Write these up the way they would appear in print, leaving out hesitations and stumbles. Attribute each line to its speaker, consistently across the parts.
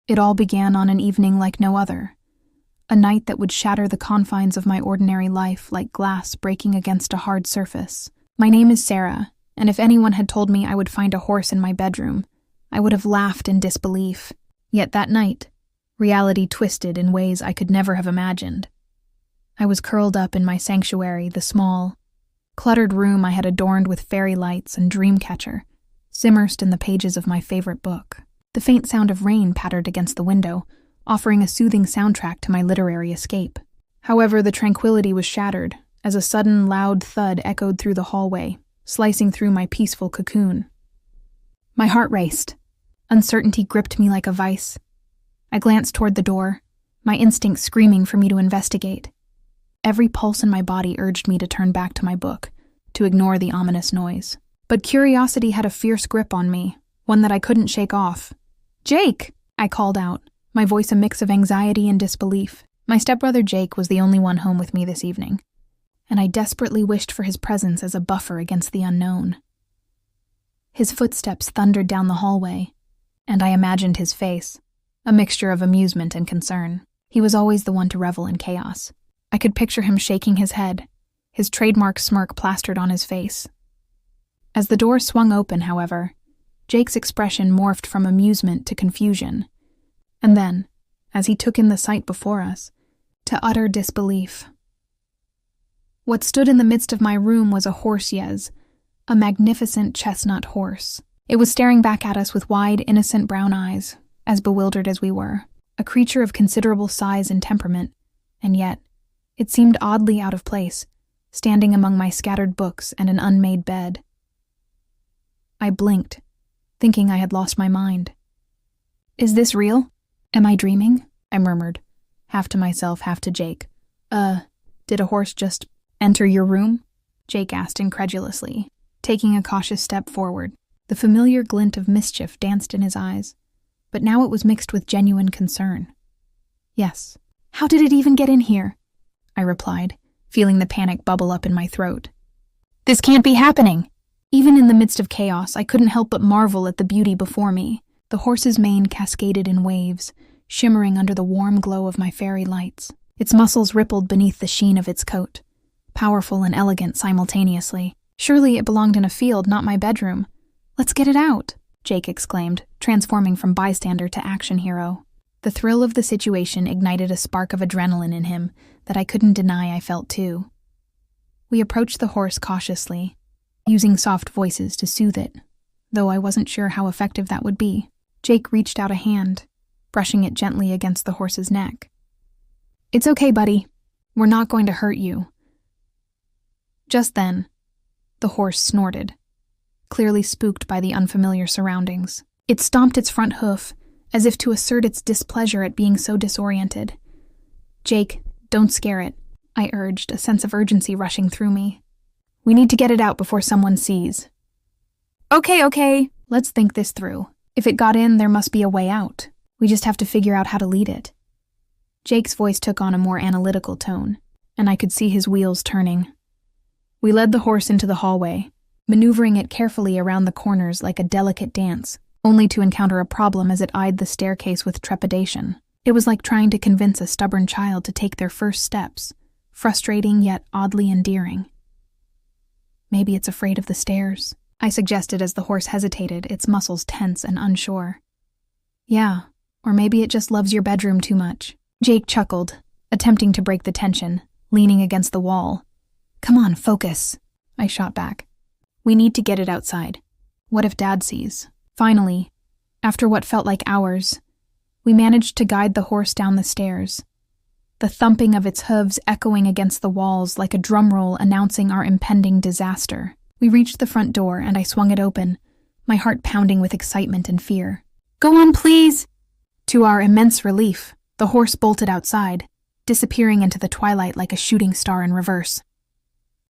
Speaker 1: It all began on an evening like no other, a night that would shatter the confines of my ordinary life like glass breaking against a hard surface. My name is Sarah, and if anyone had told me I would find a horse in my bedroom, I would have laughed in disbelief. Yet that night, reality twisted in ways I could never have imagined. I was curled up in my sanctuary, the small, cluttered room I had adorned with fairy lights and dreamcatcher, immersed in the pages of my favorite book. The faint sound of rain pattered against the window, offering a soothing soundtrack to my literary escape. However, the tranquility was shattered as a sudden loud thud echoed through the hallway, slicing through my peaceful cocoon. My heart raced. Uncertainty gripped me like a vice. I glanced toward the door, my instincts screaming for me to investigate. Every pulse in my body urged me to turn back to my book, to ignore the ominous noise. But curiosity had a fierce grip on me, one that I couldn't shake off. "Jake!" I called out, my voice a mix of anxiety and disbelief. My stepbrother Jake was the only one home with me this evening, and I desperately wished for his presence as a buffer against the unknown. His footsteps thundered down the hallway, and I imagined his face, a mixture of amusement and concern. He was always the one to revel in chaos. I could picture him shaking his head, his trademark smirk plastered on his face. As the door swung open, however, Jake's expression morphed from amusement to confusion, and then, as he took in the sight before us, to utter disbelief. What stood in the midst of my room was a horse yes, a magnificent chestnut horse. It was staring back at us with wide, innocent brown eyes, as bewildered as we were, a creature of considerable size and temperament, and yet, it seemed oddly out of place, standing among my scattered books and an unmade bed. I blinked, thinking I had lost my mind. "Is this real? Am I dreaming?" I murmured, half to myself, half to Jake. Did a horse just enter your room?" Jake asked incredulously, taking a cautious step forward. The familiar glint of mischief danced in his eyes, but now it was mixed with genuine concern. "Yes." "How did it even get in here?" I replied, feeling the panic bubble up in my throat. "This can't be happening!" Even in the midst of chaos, I couldn't help but marvel at the beauty before me. The horse's mane cascaded in waves, shimmering under the warm glow of my fairy lights. Its muscles rippled beneath the sheen of its coat, powerful and elegant simultaneously. Surely it belonged in a field, not my bedroom. "Let's get it out," Jake exclaimed, transforming from bystander to action hero. The thrill of the situation ignited a spark of adrenaline in him that I couldn't deny I felt too. We approached the horse cautiously, using soft voices to soothe it, though I wasn't sure how effective that would be. Jake reached out a hand, brushing it gently against the horse's neck. "It's okay, buddy. We're not going to hurt you." Just then, the horse snorted, clearly spooked by the unfamiliar surroundings. It stomped its front hoof, as if to assert its displeasure at being so disoriented. "Jake, don't scare it," I urged, a sense of urgency rushing through me. "We need to get it out before someone sees." Okay, let's think this through. If it got in, there must be a way out. We just have to figure out how to lead it." Jake's voice took on a more analytical tone, and I could see his wheels turning. We led the horse into the hallway, maneuvering it carefully around the corners like a delicate dance, only to encounter a problem as it eyed the staircase with trepidation. It was like trying to convince a stubborn child to take their first steps, frustrating yet oddly endearing. "Maybe it's afraid of the stairs," I suggested as the horse hesitated, its muscles tense and unsure. "Yeah, or maybe it just loves your bedroom too much." Jake chuckled, attempting to break the tension, leaning against the wall. "Come on, focus," I shot back. "We need to get it outside. What if Dad sees?" Finally, after what felt like hours, we managed to guide the horse down the stairs, the thumping of its hooves echoing against the walls like a drum roll announcing our impending disaster. We reached the front door and I swung it open, my heart pounding with excitement and fear. "Go on, please!" To our immense relief, the horse bolted outside, disappearing into the twilight like a shooting star in reverse.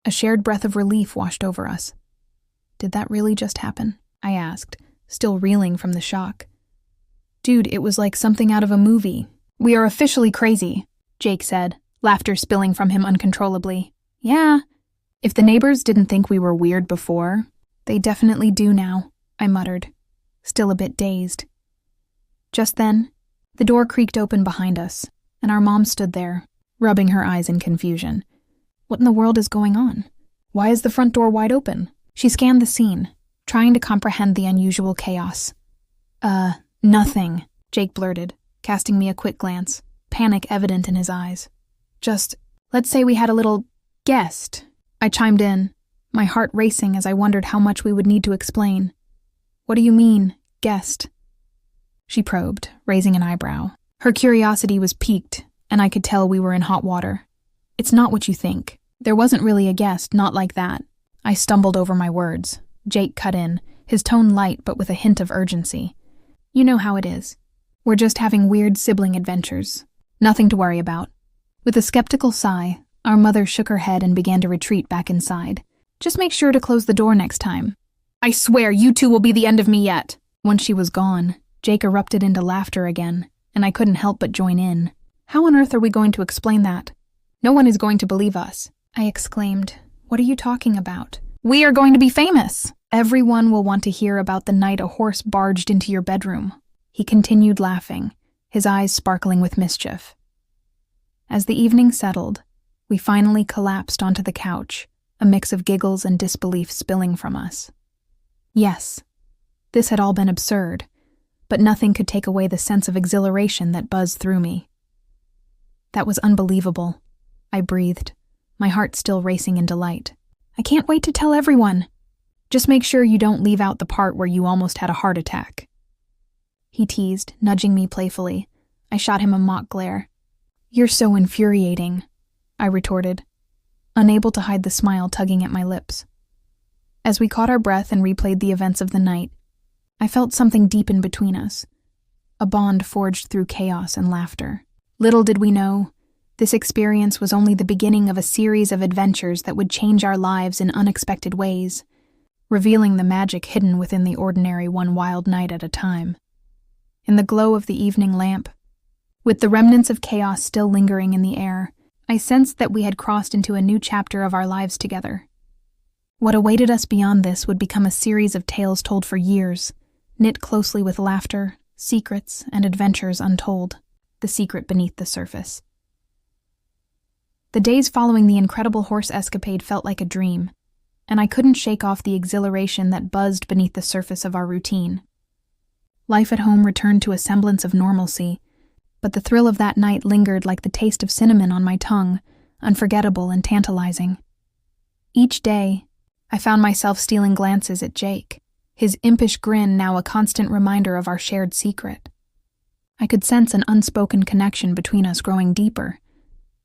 Speaker 1: A shared breath of relief washed over us. "Did that really just happen?" I asked, still reeling from the shock. "Dude, it was like something out of a movie." "We are officially crazy," Jake said, laughter spilling from him uncontrollably. "Yeah, if the neighbors didn't think we were weird before, they definitely do now," I muttered, still a bit dazed. Just then, The door creaked open behind us, and our mom stood there, rubbing her eyes in confusion. What in the world is going on? Why is the front door wide open? She scanned the scene, trying to comprehend the unusual chaos. Nothing, Jake blurted, casting me a quick glance, panic evident in his eyes. Just, let's say we had a little guest, I chimed in, my heart racing as I wondered how much we would need to explain. What do you mean, guest? She probed, raising an eyebrow. Her curiosity was piqued, and I could tell we were in hot water. It's not what you think. There wasn't really a guest, not like that. I stumbled over my words. Jake cut in, his tone light but with a hint of urgency. You know how it is. We're just having weird sibling adventures. Nothing to worry about. With a skeptical sigh, our mother shook her head and began to retreat back inside. Just make sure to close the door next time. I swear you two will be the end of me yet. Once she was gone, Jake erupted into laughter again, and I couldn't help but join in. How on earth are we going to explain that? No one is going to believe us, I exclaimed. What are you talking about? We are going to be famous. Everyone will want to hear about the night a horse barged into your bedroom. He continued laughing, his eyes sparkling with mischief. As the evening settled, we finally collapsed onto the couch, a mix of giggles and disbelief spilling from us. Yes, this had all been absurd, but nothing could take away the sense of exhilaration that buzzed through me. That was unbelievable, I breathed, my heart still racing in delight. I can't wait to tell everyone. Just make sure you don't leave out the part where you almost had a heart attack. He teased, nudging me playfully. I shot him a mock glare. You're so infuriating, I retorted, unable to hide the smile tugging at my lips. As we caught our breath and replayed the events of the night, I felt something deepen between us, a bond forged through chaos and laughter. Little did we know, this experience was only the beginning of a series of adventures that would change our lives in unexpected ways, revealing the magic hidden within the ordinary one wild night at a time. In the glow of the evening lamp, with the remnants of chaos still lingering in the air, I sensed that we had crossed into a new chapter of our lives together. What awaited us beyond this would become a series of tales told for years, knit closely with laughter, secrets, and adventures untold, the secret beneath the surface. The days following the incredible horse escapade felt like a dream, and I couldn't shake off the exhilaration that buzzed beneath the surface of our routine. Life at home returned to a semblance of normalcy, but the thrill of that night lingered like the taste of cinnamon on my tongue, unforgettable and tantalizing. Each day, I found myself stealing glances at Jake, his impish grin now a constant reminder of our shared secret. I could sense an unspoken connection between us growing deeper,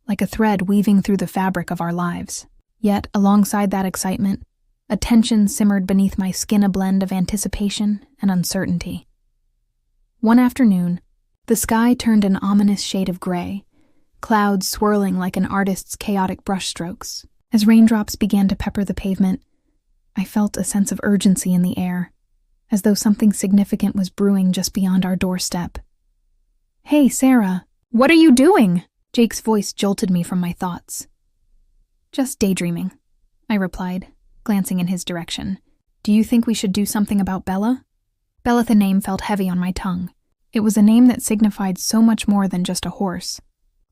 Speaker 1: like a thread weaving through the fabric of our lives. Yet, alongside that excitement, a tension simmered beneath my skin, a blend of anticipation and uncertainty. One afternoon, the sky turned an ominous shade of gray, clouds swirling like an artist's chaotic brushstrokes. As raindrops began to pepper the pavement, I felt a sense of urgency in the air, as though something significant was brewing just beyond our doorstep. Hey, Sarah, what are you doing? Jake's voice jolted me from my thoughts. Just daydreaming, I replied, glancing in his direction. Do you think we should do something about Bella? Bella, the name felt heavy on my tongue. It was a name that signified so much more than just a horse.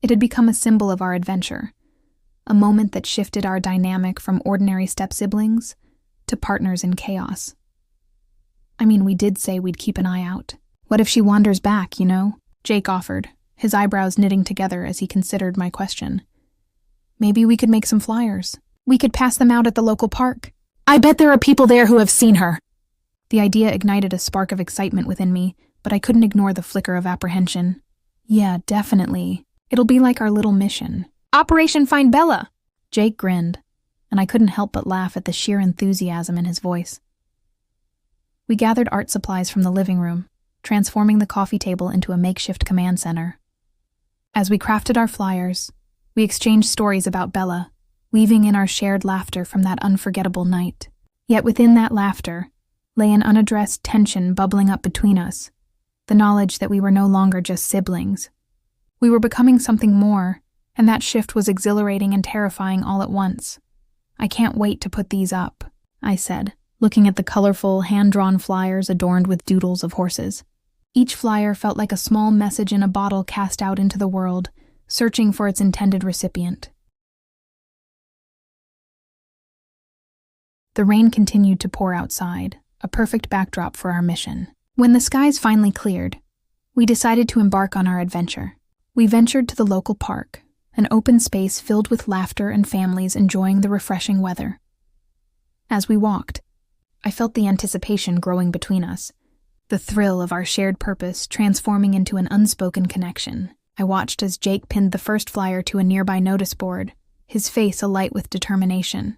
Speaker 1: It had become a symbol of our adventure, a moment that shifted our dynamic from ordinary step-siblings to partners in chaos. I mean, we did say we'd keep an eye out. What if she wanders back, you know? Jake offered, his eyebrows knitting together as he considered my question. Maybe we could make some flyers. We could pass them out at the local park. I bet there are people there who have seen her. The idea ignited a spark of excitement within me, but I couldn't ignore the flicker of apprehension. Yeah, definitely. It'll be like our little mission. Operation Find Bella! Jake grinned, and I couldn't help but laugh at the sheer enthusiasm in his voice. We gathered art supplies from the living room, transforming the coffee table into a makeshift command center. As we crafted our flyers, we exchanged stories about Bella, weaving in our shared laughter from that unforgettable night. Yet within that laughter lay an unaddressed tension bubbling up between us, the knowledge that we were no longer just siblings. We were becoming something more, and that shift was exhilarating and terrifying all at once. I can't wait to put these up, I said, looking at the colorful, hand-drawn flyers adorned with doodles of horses. Each flyer felt like a small message in a bottle cast out into the world, searching for its intended recipient. The rain continued to pour outside, a perfect backdrop for our mission. When the skies finally cleared, we decided to embark on our adventure. We ventured to the local park, an open space filled with laughter and families enjoying the refreshing weather. As we walked, I felt the anticipation growing between us, the thrill of our shared purpose transforming into an unspoken connection. I watched as Jake pinned the first flyer to a nearby notice board, his face alight with determination.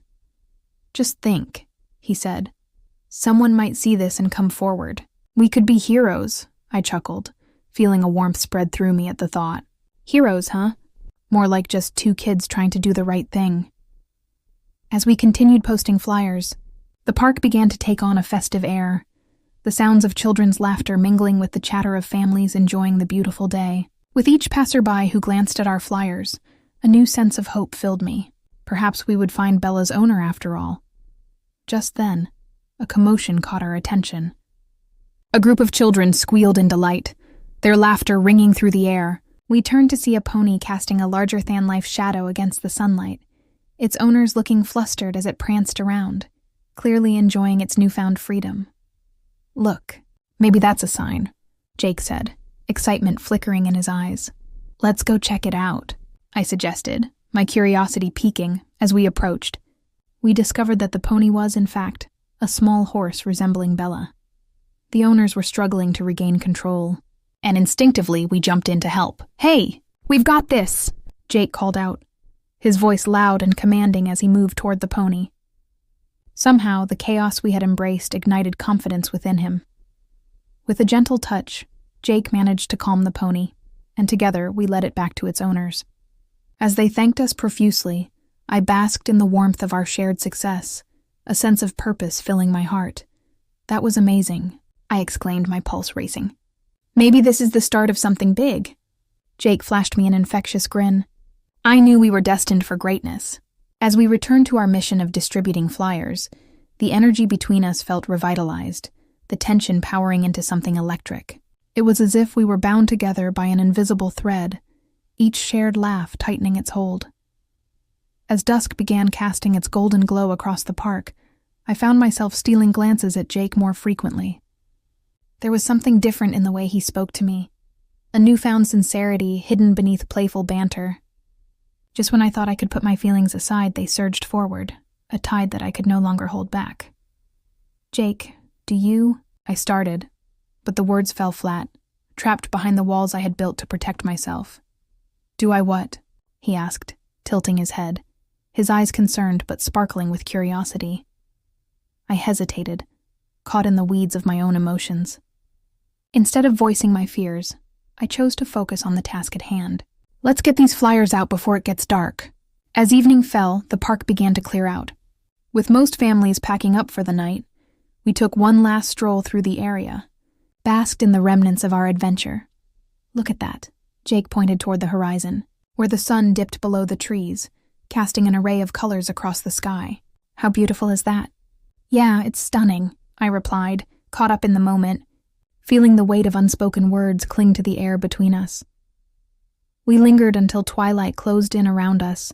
Speaker 1: "Just think," he said. "Someone might see this and come forward. We could be heroes," I chuckled, feeling a warmth spread through me at the thought. Heroes, huh? More like just two kids trying to do the right thing. As we continued posting flyers, the park began to take on a festive air, the sounds of children's laughter mingling with the chatter of families enjoying the beautiful day. With each passerby who glanced at our flyers, a new sense of hope filled me. Perhaps we would find Bella's owner after all. Just then, a commotion caught our attention. A group of children squealed in delight, their laughter ringing through the air. We turned to see a pony casting a larger-than-life shadow against the sunlight, its owners looking flustered as it pranced around, clearly enjoying its newfound freedom. "Look, maybe that's a sign," Jake said, excitement flickering in his eyes. "Let's go check it out," I suggested, my curiosity piquing as we approached. We discovered that the pony was, in fact, a small horse resembling Bella. The owners were struggling to regain control, and instinctively we jumped in to help. "Hey, we've got this," Jake called out, his voice loud and commanding as he moved toward the pony. Somehow, the chaos we had embraced ignited confidence within him. With a gentle touch, Jake managed to calm the pony, and together we led it back to its owners. As they thanked us profusely, I basked in the warmth of our shared success, a sense of purpose filling my heart. "That was amazing," I exclaimed, my pulse racing. "Maybe this is the start of something big." Jake flashed me an infectious grin. I knew we were destined for greatness. As we returned to our mission of distributing flyers, the energy between us felt revitalized, the tension powering into something electric. It was as if we were bound together by an invisible thread, each shared laugh tightening its hold. As dusk began casting its golden glow across the park, I found myself stealing glances at Jake more frequently. There was something different in the way he spoke to me, a newfound sincerity hidden beneath playful banter. Just when I thought I could put my feelings aside, they surged forward, a tide that I could no longer hold back. "Jake, do you?" I started, but the words fell flat, trapped behind the walls I had built to protect myself. "Do I what?" he asked, tilting his head, his eyes concerned but sparkling with curiosity. I hesitated, caught in the weeds of my own emotions. Instead of voicing my fears, I chose to focus on the task at hand. "Let's get these flyers out before it gets dark." As evening fell, the park began to clear out. With most families packing up for the night, we took one last stroll through the area, basked in the remnants of our adventure. "Look at that," Jake pointed toward the horizon, where the sun dipped below the trees, casting an array of colors across the sky. "How beautiful is that?" "Yeah, it's stunning," I replied, caught up in the moment, feeling the weight of unspoken words cling to the air between us. We lingered until twilight closed in around us,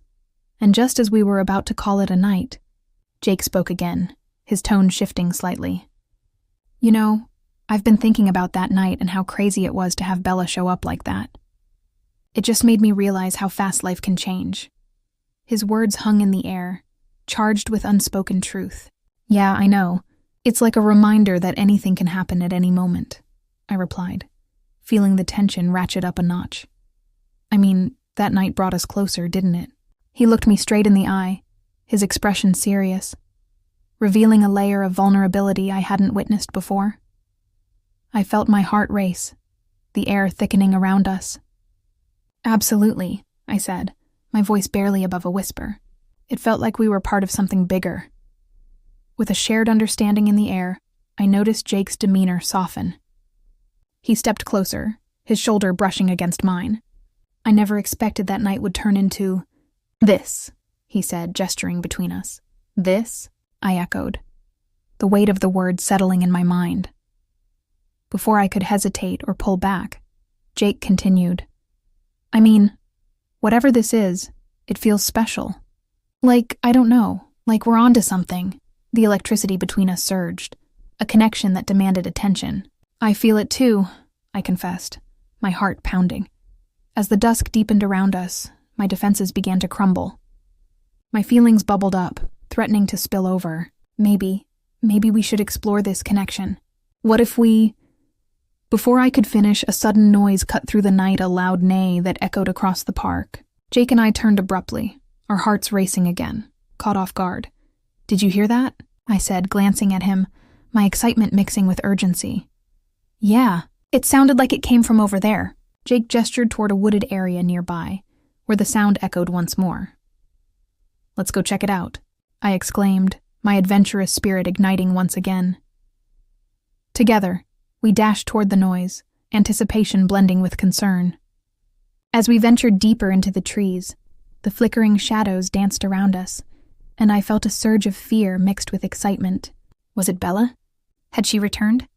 Speaker 1: and just as we were about to call it a night, Jake spoke again, his tone shifting slightly. "You know, I've been thinking about that night and how crazy it was to have Bella show up like that. It just made me realize how fast life can change." His words hung in the air, charged with unspoken truth. "Yeah, I know. It's like a reminder that anything can happen at any moment," I replied, feeling the tension ratchet up a notch. "I mean, that night brought us closer, didn't it?" He looked me straight in the eye, his expression serious, revealing a layer of vulnerability I hadn't witnessed before. I felt my heart race, the air thickening around us. "Absolutely," I said, my voice barely above a whisper. It felt like we were part of something bigger. With a shared understanding in the air, I noticed Jake's demeanor soften. He stepped closer, his shoulder brushing against mine. "I never expected that night would turn into this," he said, gesturing between us. "This?" I echoed, the weight of the word settling in my mind. Before I could hesitate or pull back, Jake continued. I mean, whatever this is, it feels special. Like, I don't know, like we're onto something. The electricity between us surged, a connection that demanded attention. I feel it too, I confessed, my heart pounding. As the dusk deepened around us, my defenses began to crumble. My feelings bubbled up, threatening to spill over. Maybe we should explore this connection. What if we... Before I could finish, a sudden noise cut through the night, a loud neigh that echoed across the park. Jake and I turned abruptly, our hearts racing again, caught off guard. Did you hear that? I said, glancing at him, my excitement mixing with urgency. Yeah, it sounded like it came from over there. Jake gestured toward a wooded area nearby, where the sound echoed once more. Let's go check it out, I exclaimed, my adventurous spirit igniting once again. Together, we dashed toward the noise, anticipation blending with concern. As we ventured deeper into the trees, the flickering shadows danced around us, and I felt a surge of fear mixed with excitement. Was it Bella? Had she returned?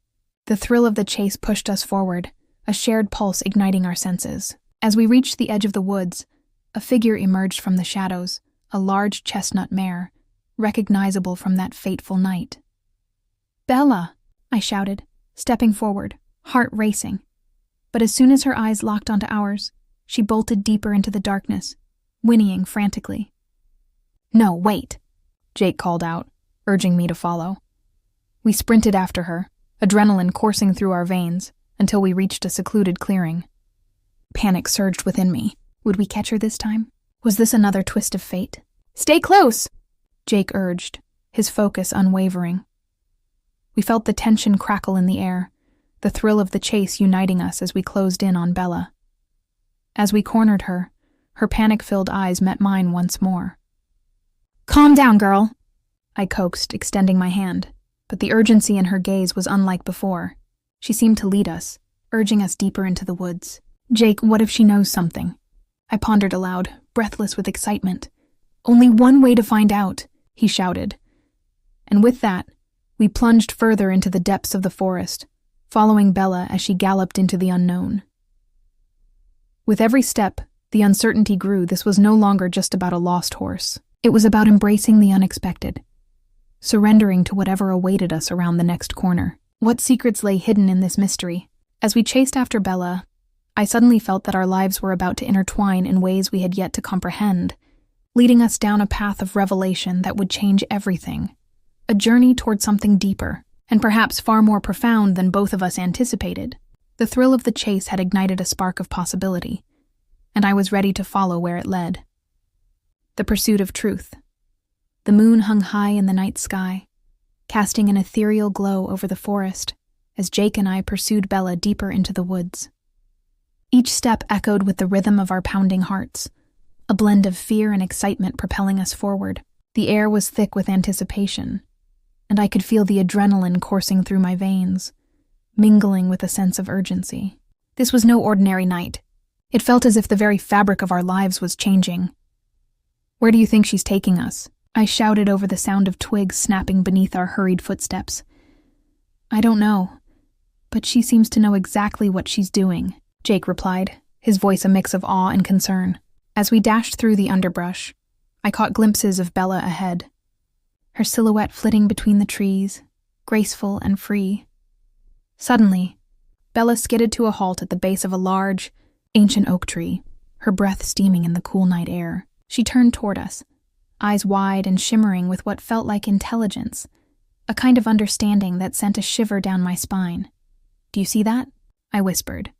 Speaker 1: The thrill of the chase pushed us forward, a shared pulse igniting our senses. As we reached the edge of the woods, a figure emerged from the shadows, a large chestnut mare, recognizable from that fateful night. Bella! I shouted, stepping forward, heart racing. But as soon as her eyes locked onto ours, she bolted deeper into the darkness, whinnying frantically. No, wait, Jake called out, urging me to follow. We sprinted after her, adrenaline coursing through our veins, until we reached a secluded clearing. Panic surged within me. Would we catch her this time? Was this another twist of fate? Stay close, Jake urged, his focus unwavering. We felt the tension crackle in the air, the thrill of the chase uniting us as we closed in on Bella. As we cornered her, her panic-filled eyes met mine once more. Calm down, girl, I coaxed, extending my hand, but the urgency in her gaze was unlike before. She seemed to lead us, urging us deeper into the woods. Jake, what if she knows something? I pondered aloud, breathless with excitement. Only one way to find out, he shouted. And with that, we plunged further into the depths of the forest, following Bella as she galloped into the unknown. With every step, the uncertainty grew. This was no longer just about a lost horse. It was about embracing the unexpected, surrendering to whatever awaited us around the next corner. What secrets lay hidden in this mystery? As we chased after Bella, I suddenly felt that our lives were about to intertwine in ways we had yet to comprehend, leading us down a path of revelation that would change everything. A journey toward something deeper, and perhaps far more profound than both of us anticipated. The thrill of the chase had ignited a spark of possibility, and I was ready to follow where it led. The pursuit of truth. The moon hung high in the night sky, casting an ethereal glow over the forest as Jake and I pursued Bella deeper into the woods. Each step echoed with the rhythm of our pounding hearts, a blend of fear and excitement propelling us forward. The air was thick with anticipation, and I could feel the adrenaline coursing through my veins, mingling with a sense of urgency. This was no ordinary night. It felt as if the very fabric of our lives was changing. Where do you think she's taking us? I shouted over the sound of twigs snapping beneath our hurried footsteps. I don't know, but she seems to know exactly what she's doing, Jake replied, his voice a mix of awe and concern. As we dashed through the underbrush, I caught glimpses of Bella ahead, her silhouette flitting between the trees, graceful and free. Suddenly, Bella skidded to a halt at the base of a large, ancient oak tree, her breath steaming in the cool night air. She turned toward us, eyes wide and shimmering with what felt like intelligence, a kind of understanding that sent a shiver down my spine. Do you see that? I whispered,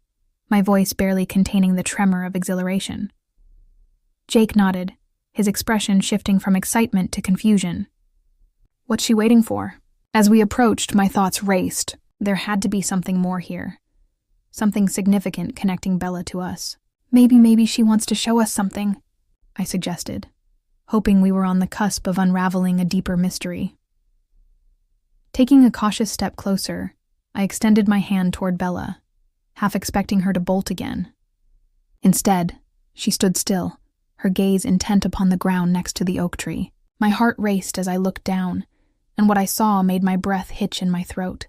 Speaker 1: my voice barely containing the tremor of exhilaration. Jake nodded, his expression shifting from excitement to confusion. What's she waiting for? As we approached, my thoughts raced. There had to be something more here. Something significant connecting Bella to us. Maybe she wants to show us something, I suggested, hoping we were on the cusp of unraveling a deeper mystery. Taking a cautious step closer, I extended my hand toward Bella, half expecting her to bolt again. Instead, she stood still, her gaze intent upon the ground next to the oak tree. My heart raced as I looked down, and what I saw made my breath hitch in my throat.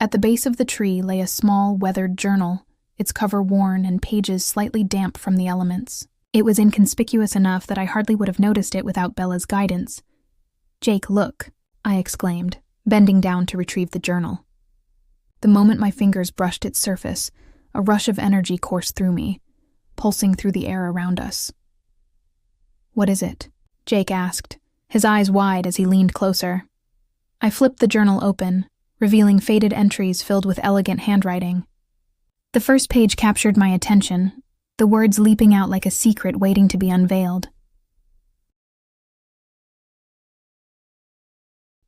Speaker 1: At the base of the tree lay a small, weathered journal, its cover worn and pages slightly damp from the elements. It was inconspicuous enough that I hardly would have noticed it without Bella's guidance. "Jake, look," I exclaimed, bending down to retrieve the journal. The moment my fingers brushed its surface, a rush of energy coursed through me, pulsing through the air around us. "What is it?" Jake asked, his eyes wide as he leaned closer. I flipped the journal open, revealing faded entries filled with elegant handwriting. The first page captured my attention, the words leaping out like a secret waiting to be unveiled.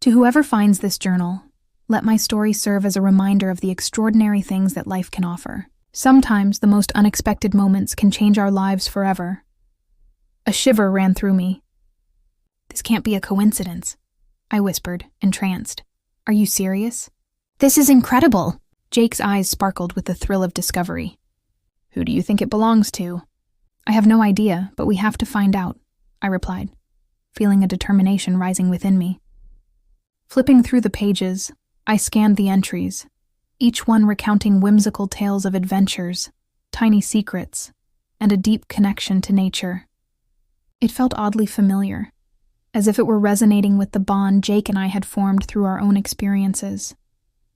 Speaker 1: "To whoever finds this journal, let my story serve as a reminder of the extraordinary things that life can offer. Sometimes the most unexpected moments can change our lives forever." A shiver ran through me. "This can't be a coincidence," I whispered, entranced. "Are you serious?" "This is incredible!" Jake's eyes sparkled with the thrill of discovery. "Who do you think it belongs to?" "I have no idea, but we have to find out," I replied, feeling a determination rising within me. Flipping through the pages, I scanned the entries, each one recounting whimsical tales of adventures, tiny secrets, and a deep connection to nature. It felt oddly familiar, as if it were resonating with the bond Jake and I had formed through our own experiences.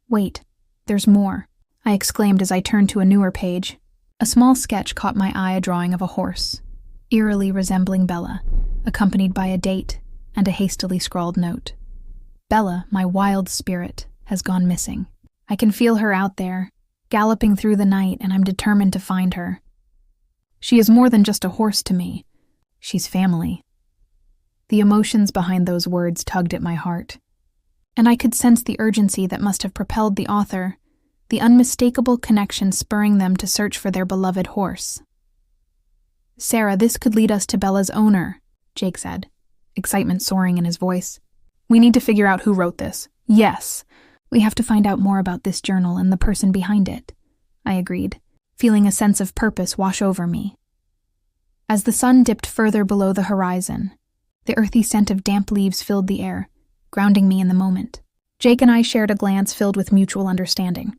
Speaker 1: "Wait, there's more," I exclaimed as I turned to a newer page. A small sketch caught my eye, a drawing of a horse, eerily resembling Bella, accompanied by a date and a hastily scrawled note. "Bella, my wild spirit, has gone missing. I can feel her out there, galloping through the night, and I'm determined to find her. She is more than just a horse to me. She's family." The emotions behind those words tugged at my heart, and I could sense the urgency that must have propelled the author, the unmistakable connection spurring them to search for their beloved horse. "Sarah, this could lead us to Bella's owner," Jake said, excitement soaring in his voice. "We need to figure out who wrote this." "Yes, we have to find out more about this journal and the person behind it," I agreed, feeling a sense of purpose wash over me. As the sun dipped further below the horizon, the earthy scent of damp leaves filled the air, grounding me in the moment. Jake and I shared a glance filled with mutual understanding.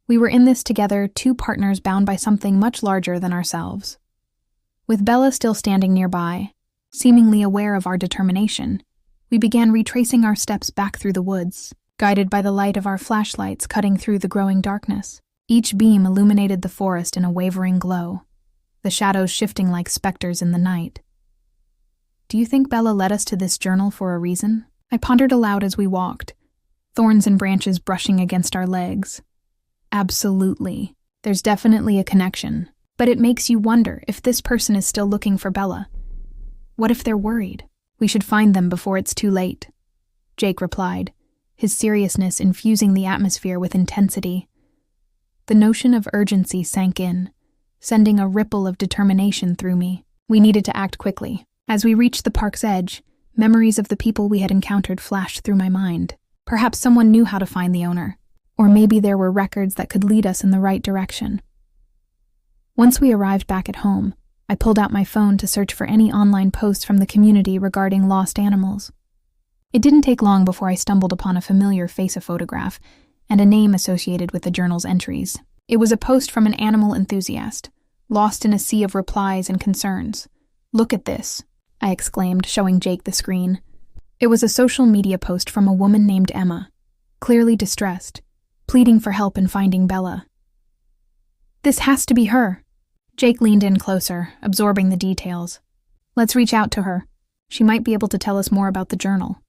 Speaker 1: We were in this together, two partners bound by something much larger than ourselves. With Bella still standing nearby, seemingly aware of our determination, we began retracing our steps back through the woods, guided by the light of our flashlights cutting through the growing darkness. Each beam illuminated the forest in a wavering glow, the shadows shifting like specters in the night. "Do you think Bella led us to this journal for a reason?" I pondered aloud as we walked, thorns and branches brushing against our legs. "Absolutely. There's definitely a connection, but it makes you wonder if this person is still looking for Bella. What if they're worried? We should find them before it's too late," Jake replied, his seriousness infusing the atmosphere with intensity. The notion of urgency sank in, sending a ripple of determination through me. We needed to act quickly. As we reached the park's edge, memories of the people we had encountered flashed through my mind. Perhaps someone knew how to find the owner, or maybe there were records that could lead us in the right direction. Once we arrived back at home, I pulled out my phone to search for any online posts from the community regarding lost animals. It didn't take long before I stumbled upon a familiar face photograph and a name associated with the journal's entries. It was a post from an animal enthusiast, lost in a sea of replies and concerns. "Look at this," I exclaimed, showing Jake the screen. It was a social media post from a woman named Emma, clearly distressed, pleading for help in finding Bella. "This has to be her." Jake leaned in closer, absorbing the details. "Let's reach out to her. She might be able to tell us more about the journal."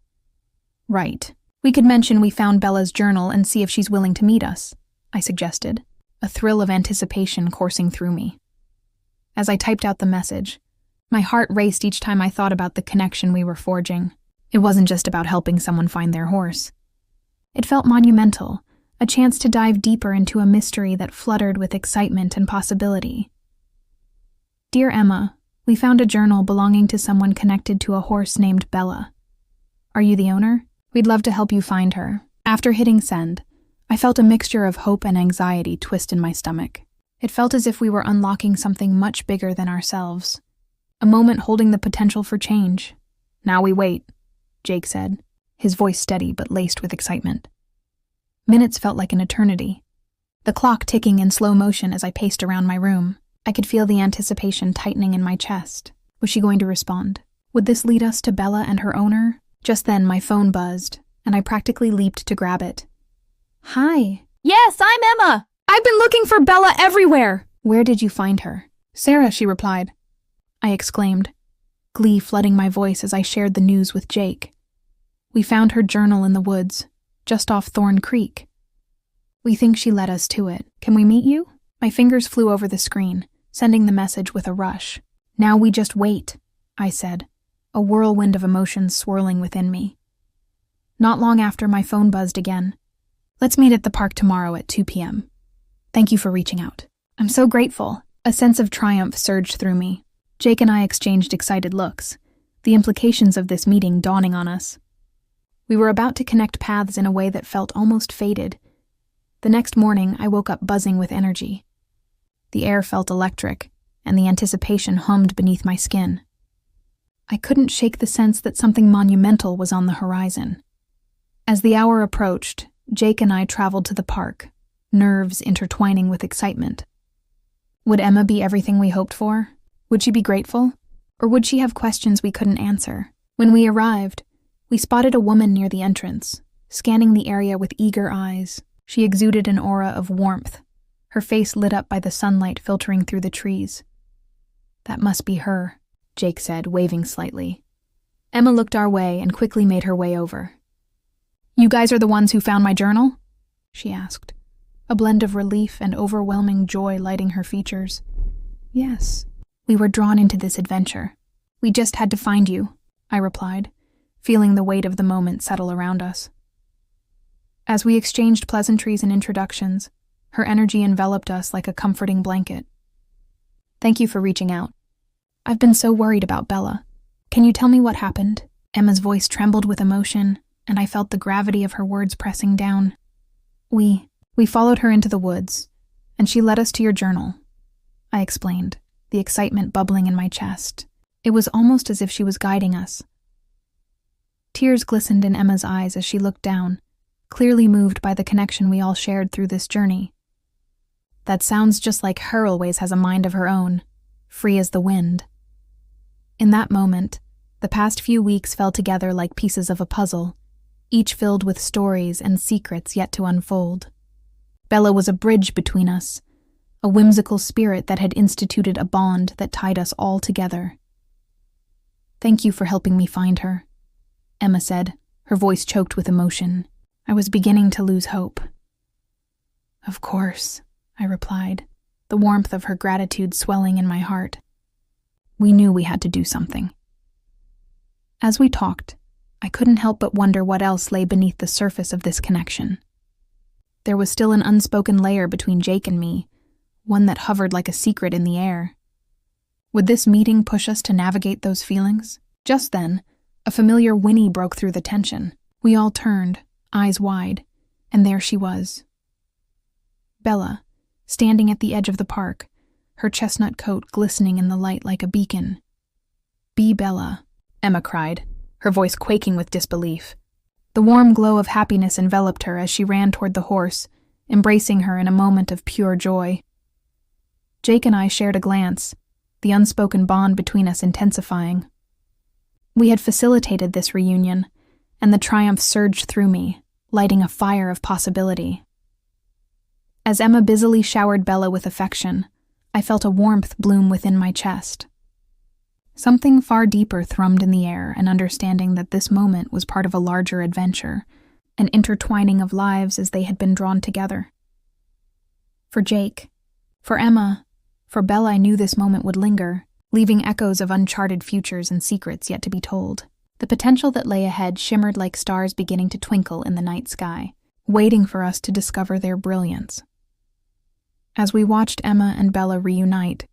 Speaker 1: "Right. We could mention we found Bella's journal and see if she's willing to meet us," I suggested, a thrill of anticipation coursing through me. As I typed out the message, my heart raced each time I thought about the connection we were forging. It wasn't just about helping someone find their horse. It felt monumental, a chance to dive deeper into a mystery that fluttered with excitement and possibility. "Dear Emma, we found a journal belonging to someone connected to a horse named Bella. Are you the owner? We'd love to help you find her." After hitting send, I felt a mixture of hope and anxiety twist in my stomach. It felt as if we were unlocking something much bigger than ourselves, a moment holding the potential for change. "Now we wait," Jake said, his voice steady but laced with excitement. Minutes felt like an eternity, the clock ticking in slow motion as I paced around my room. I could feel the anticipation tightening in my chest. Was she going to respond? Would this lead us to Bella and her owner? Just then, my phone buzzed, and I practically leaped to grab it. Hi.
Speaker 2: Yes, I'm Emma.
Speaker 1: I've been looking for Bella everywhere. Where did you find her? Sarah, she replied. I exclaimed, glee flooding my voice as I shared the news with Jake. We found her journal in the woods, just off Thorn Creek. We think she led us to it. Can we meet you? My fingers flew over the screen, sending the message with a rush. Now we just wait, I said, a whirlwind of emotions swirling within me. Not long after, my phone buzzed again. Let's meet at the park tomorrow at 2 p.m. Thank you for reaching out. I'm so grateful. A sense of triumph surged through me. Jake and I exchanged excited looks, the implications of this meeting dawning on us. We were about to connect paths in a way that felt almost fated. The next morning, I woke up buzzing with energy. The air felt electric, and the anticipation hummed beneath my skin. I couldn't shake the sense that something monumental was on the horizon. As the hour approached, Jake and I traveled to the park, nerves intertwining with excitement. Would Emma be everything we hoped for? Would she be grateful? Or would she have questions we couldn't answer? When we arrived, we spotted a woman near the entrance, scanning the area with eager eyes. She exuded an aura of warmth, her face lit up by the sunlight filtering through the trees. That must be her, Jake said, waving slightly. Emma looked our way and quickly made her way over. You guys are the ones who found my journal? She asked, a blend of relief and overwhelming joy lighting her features. Yes, we were drawn into this adventure. We just had to find you, I replied, feeling the weight of the moment settle around us. As we exchanged pleasantries and introductions, her energy enveloped us like a comforting blanket. Thank you for reaching out. I've been so worried about Bella. Can you tell me what happened? Emma's voice trembled with emotion, and I felt the gravity of her words pressing down. We followed her into the woods, and she led us to your journal, I explained, the excitement bubbling in my chest. It was almost as if she was guiding us. Tears glistened in Emma's eyes as she looked down, clearly moved by the connection we all shared through this journey. That sounds just like her. Always has a mind of her own, free as the wind. In that moment, the past few weeks fell together like pieces of a puzzle, each filled with stories and secrets yet to unfold. Bella was a bridge between us, a whimsical spirit that had instituted a bond that tied us all together. Thank you for helping me find her, Emma said, her voice choked with emotion. I was beginning to lose hope. Of course, I replied, the warmth of her gratitude swelling in my heart. We knew we had to do something. As we talked, I couldn't help but wonder what else lay beneath the surface of this connection. There was still an unspoken layer between Jake and me, one that hovered like a secret in the air. Would this meeting push us to navigate those feelings? Just then, a familiar whinny broke through the tension. We all turned, eyes wide, and there she was. Bella, standing at the edge of the park, her chestnut coat glistening in the light like a beacon. Be Bella, Emma cried, her voice quaking with disbelief. The warm glow of happiness enveloped her as she ran toward the horse, embracing her in a moment of pure joy. Jake and I shared a glance, the unspoken bond between us intensifying. We had facilitated this reunion, and the triumph surged through me, lighting a fire of possibility. As Emma busily showered Bella with affection, I felt a warmth bloom within my chest. Something far deeper thrummed in the air, an understanding that this moment was part of a larger adventure, an intertwining of lives as they had been drawn together. For Jake, for Emma, for Bella, I knew this moment would linger, leaving echoes of uncharted futures and secrets yet to be told. The potential that lay ahead shimmered like stars beginning to twinkle in the night sky, waiting for us to discover their brilliance. As we watched Emma and Bella reunite,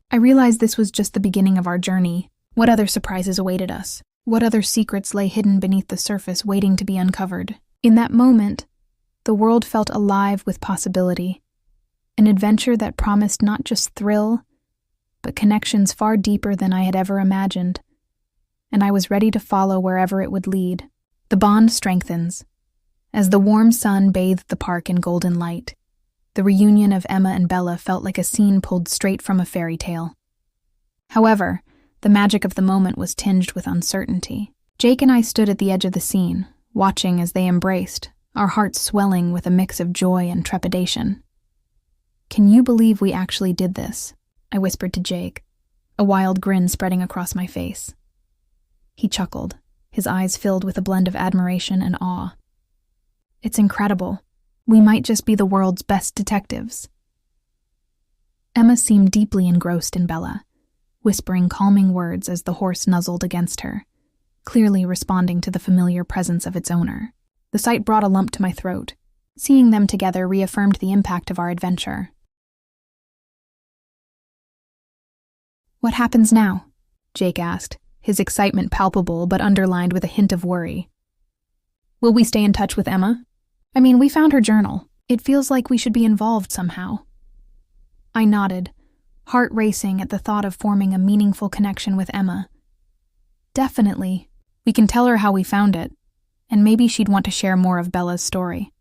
Speaker 1: I realized this was just the beginning of our journey. What other surprises awaited us? What other secrets lay hidden beneath the surface waiting to be uncovered? In that moment, the world felt alive with possibility, an adventure that promised not just thrill, but connections far deeper than I had ever imagined, and I was ready to follow wherever it would lead. The bond strengthens. As the warm sun bathed the park in golden light, the reunion of Emma and Bella felt like a scene pulled straight from a fairy tale. However, the magic of the moment was tinged with uncertainty. Jake and I stood at the edge of the scene, watching as they embraced, our hearts swelling with a mix of joy and trepidation. "Can you believe we actually did this?" I whispered to Jake, a wild grin spreading across my face. He chuckled, his eyes filled with a blend of admiration and awe. "It's incredible. We might just be the world's best detectives." Emma seemed deeply engrossed in Bella, whispering calming words as the horse nuzzled against her, clearly responding to the familiar presence of its owner. The sight brought a lump to my throat. Seeing them together reaffirmed the impact of our adventure. "What happens now?" Jake asked, his excitement palpable but underlined with a hint of worry. "Will we stay in touch with Emma? I mean, we found her journal. It feels like we should be involved somehow." I nodded, heart racing at the thought of forming a meaningful connection with Emma. "Definitely. We can tell her how we found it, and maybe she'd want to share more of Bella's story."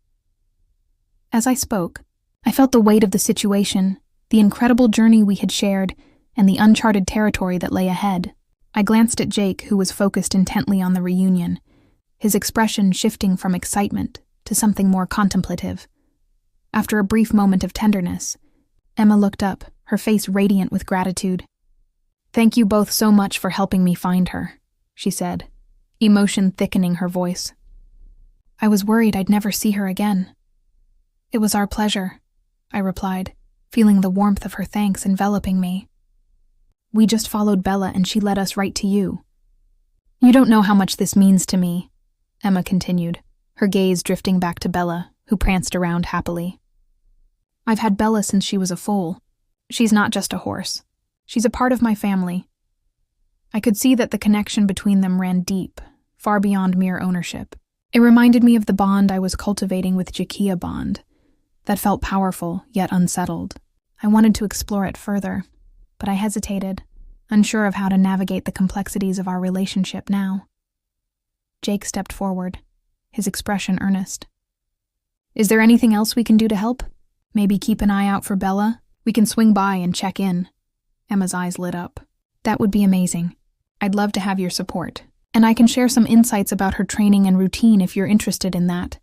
Speaker 1: As I spoke, I felt the weight of the situation, the incredible journey we had shared, and the uncharted territory that lay ahead. I glanced at Jake, who was focused intently on the reunion, his expression shifting from excitement to something more contemplative. After a brief moment of tenderness, Emma looked up, her face radiant with gratitude. "Thank you both so much for helping me find her," she said, emotion thickening her voice. "I was worried I'd never see her again." "It was our pleasure," I replied, feeling the warmth of her thanks enveloping me. "We just followed Bella and she led us right to you." "You don't know how much this means to me," Emma continued, her gaze drifting back to Bella, who pranced around happily. "I've had Bella since she was a foal. She's not just a horse. She's a part of my family." I could see that the connection between them ran deep, far beyond mere ownership. It reminded me of the bond I was cultivating with Jakia Bond, that felt powerful yet unsettled. I wanted to explore it further, but I hesitated, unsure of how to navigate the complexities of our relationship now. Jake stepped forward, his expression earnest. "Is there anything else we can do to help? Maybe keep an eye out for Bella? We can swing by and check in." Emma's eyes lit up. "That would be amazing. I'd love to have your support, and I can share some insights about her training and routine if you're interested in that."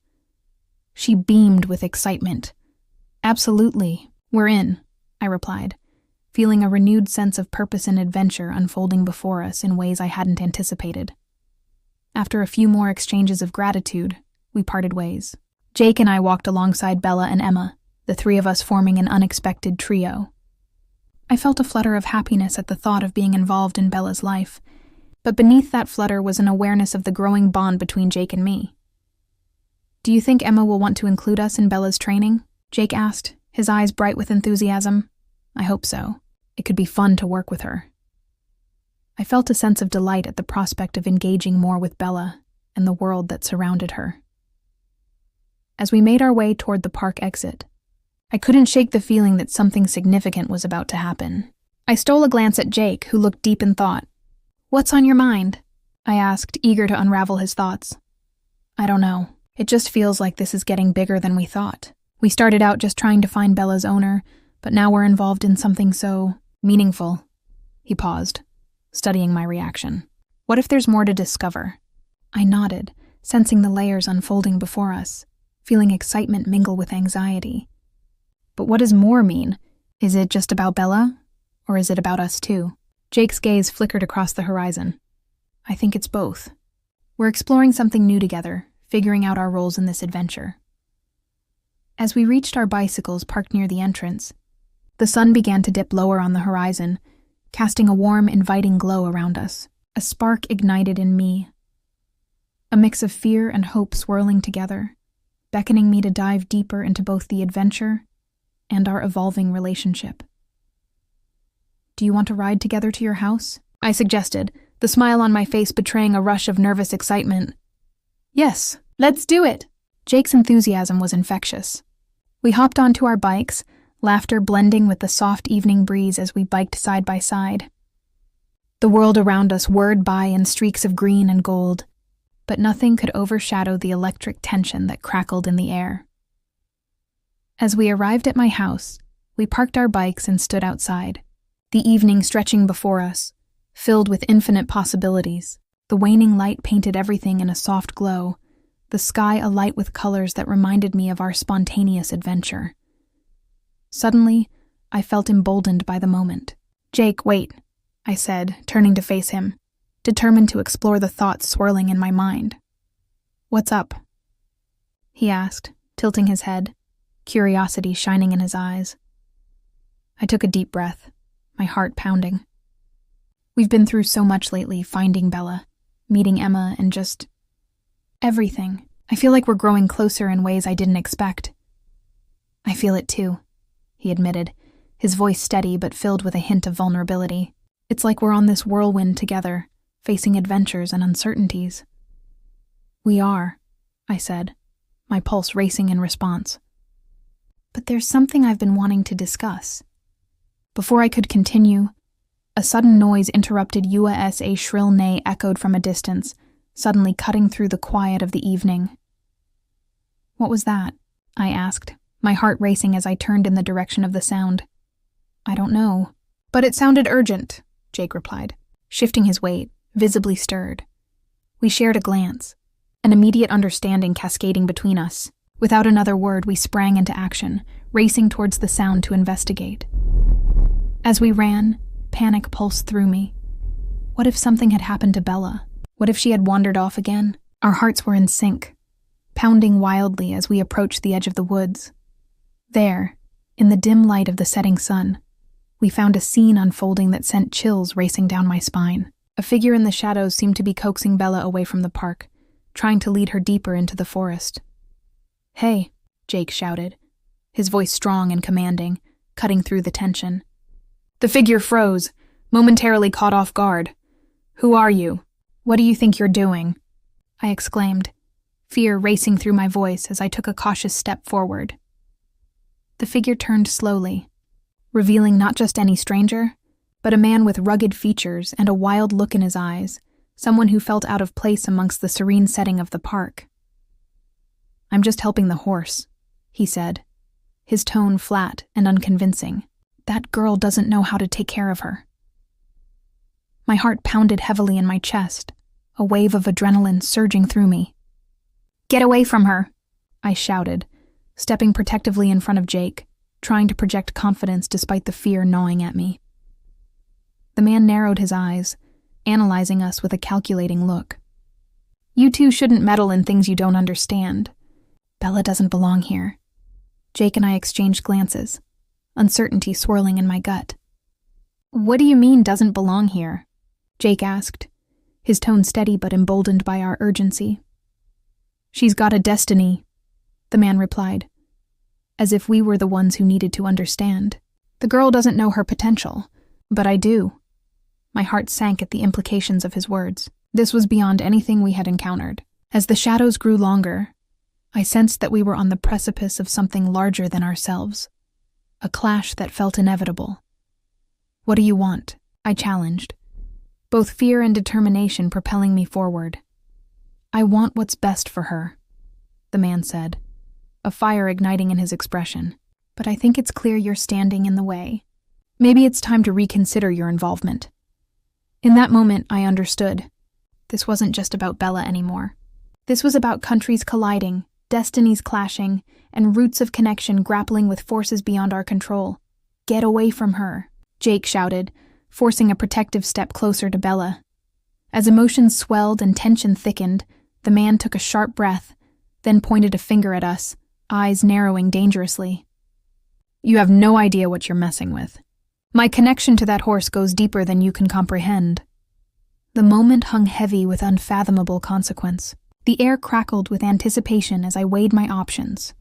Speaker 1: She beamed with excitement. "Absolutely, we're in," I replied, feeling a renewed sense of purpose and adventure unfolding before us in ways I hadn't anticipated. After a few more exchanges of gratitude, we parted ways. Jake and I walked alongside Bella and Emma, the three of us forming an unexpected trio. I felt a flutter of happiness at the thought of being involved in Bella's life, but beneath that flutter was an awareness of the growing bond between Jake and me. "Do you think Emma will want to include us in Bella's training?" Jake asked, his eyes bright with enthusiasm. "I hope so. It could be fun to work with her." I felt a sense of delight at the prospect of engaging more with Bella and the world that surrounded her. As we made our way toward the park exit, I couldn't shake the feeling that something significant was about to happen. I stole a glance at Jake, who looked deep in thought. "What's on your mind?" I asked, eager to unravel his thoughts. "I don't know. It just feels like this is getting bigger than we thought. We started out just trying to find Bella's owner, but now we're involved in something so meaningful." He paused, studying my reaction. "What if there's more to discover?" I nodded, sensing the layers unfolding before us, feeling excitement mingle with anxiety. But what does more mean? Is it just about Bella, or is it about us too? Jake's gaze flickered across the horizon. "I think it's both. We're exploring something new together, figuring out our roles in this adventure." As we reached our bicycles parked near the entrance, the sun began to dip lower on the horizon, casting a warm, inviting glow around us. A spark ignited in me, a mix of fear and hope swirling together, beckoning me to dive deeper into both the adventure and our evolving relationship. "Do you want to ride together to your house?" I suggested, the smile on my face betraying a rush of nervous excitement. "Yes, let's do it!" Jake's enthusiasm was infectious. We hopped onto our bikes, laughter blending with the soft evening breeze as we biked side by side. The world around us whirred by in streaks of green and gold, but nothing could overshadow the electric tension that crackled in the air. As we arrived at my house, we parked our bikes and stood outside, the evening stretching before us, filled with infinite possibilities. The waning light painted everything in a soft glow, the sky alight with colors that reminded me of our spontaneous adventure. Suddenly, I felt emboldened by the moment. "Jake, wait," I said, turning to face him, determined to explore the thoughts swirling in my mind. "What's up?" he asked, tilting his head, curiosity shining in his eyes. I took a deep breath, my heart pounding. We've been through so much lately, finding Bella, meeting Emma, and just everything. I feel like we're growing closer in ways I didn't expect. "I feel it too," he admitted, his voice steady but filled with a hint of vulnerability. "It's like we're on this whirlwind together, facing adventures and uncertainties." "We are," I said, my pulse racing in response. "But there's something I've been wanting to discuss." Before I could continue, a sudden noise interrupted us. A shrill neigh echoed from a distance, suddenly cutting through the quiet of the evening. "What was that?" I asked, my heart racing as I turned in the direction of the sound. "I don't know." "But it sounded urgent," Jake replied, shifting his weight, visibly stirred. We shared a glance, an immediate understanding cascading between us. Without another word, we sprang into action, racing towards the sound to investigate. As we ran, panic pulsed through me. What if something had happened to Bella? What if she had wandered off again? Our hearts were in sync, pounding wildly as we approached the edge of the woods. There, in the dim light of the setting sun, we found a scene unfolding that sent chills racing down my spine. A figure in the shadows seemed to be coaxing Bella away from the park, trying to lead her deeper into the forest. "Hey," Jake shouted, his voice strong and commanding, cutting through the tension. The figure froze, momentarily caught off guard. "Who are you? What do you think you're doing?" I exclaimed, fear racing through my voice as I took a cautious step forward. The figure turned slowly, revealing not just any stranger, but a man with rugged features and a wild look in his eyes, someone who felt out of place amongst the serene setting of the park. "I'm just helping the horse," he said, his tone flat and unconvincing. "That girl doesn't know how to take care of her." My heart pounded heavily in my chest, a wave of adrenaline surging through me. "Get away from her," I shouted, stepping protectively in front of Jake, trying to project confidence despite the fear gnawing at me. The man narrowed his eyes, analyzing us with a calculating look. "You two shouldn't meddle in things you don't understand. Bella doesn't belong here." Jake and I exchanged glances, uncertainty swirling in my gut. "What do you mean, doesn't belong here?" Jake asked, his tone steady but emboldened by our urgency. "She's got a destiny," the man replied, as if we were the ones who needed to understand. "The girl doesn't know her potential, but I do." My heart sank at the implications of his words. This was beyond anything we had encountered. As the shadows grew longer, I sensed that we were on the precipice of something larger than ourselves, a clash that felt inevitable. "What do you want?" I challenged, both fear and determination propelling me forward. "I want what's best for her," the man said, a fire igniting in his expression. "But I think it's clear you're standing in the way. Maybe it's time to reconsider your involvement." In that moment, I understood. This wasn't just about Bella anymore. This was about countries colliding, destinies clashing, and roots of connection grappling with forces beyond our control. "Get away from her," Jake shouted, forcing a protective step closer to Bella. As emotions swelled and tension thickened, the man took a sharp breath, then pointed a finger at us, eyes narrowing dangerously. "You have no idea what you're messing with. My connection to that horse goes deeper than you can comprehend." The moment hung heavy with unfathomable consequence. The air crackled with anticipation as I weighed my options,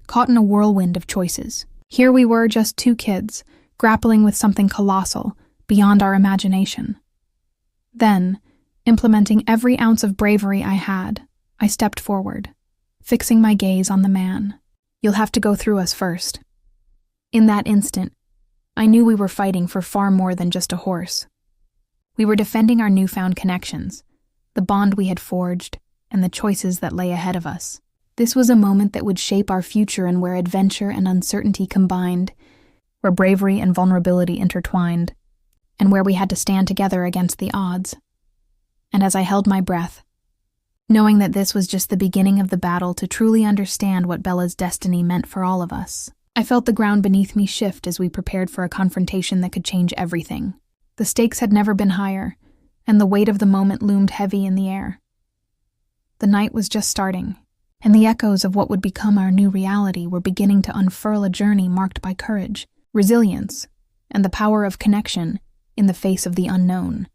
Speaker 1: caught in a whirlwind of choices. Here we were, just two kids, grappling with something colossal, beyond our imagination. Then, implementing every ounce of bravery I had, I stepped forward, fixing my gaze on the man. "You'll have to go through us first." In that instant, I knew we were fighting for far more than just a horse. We were defending our newfound connections, the bond we had forged, and the choices that lay ahead of us. This was a moment that would shape our future and where adventure and uncertainty combined, where bravery and vulnerability intertwined, and where we had to stand together against the odds. And as I held my breath, knowing that this was just the beginning of the battle to truly understand what Bella's destiny meant for all of us, I felt the ground beneath me shift as we prepared for a confrontation that could change everything. The stakes had never been higher, and the weight of the moment loomed heavy in the air. The night was just starting, and the echoes of what would become our new reality were beginning to unfurl a journey marked by courage, resilience, and the power of connection in the face of the unknown.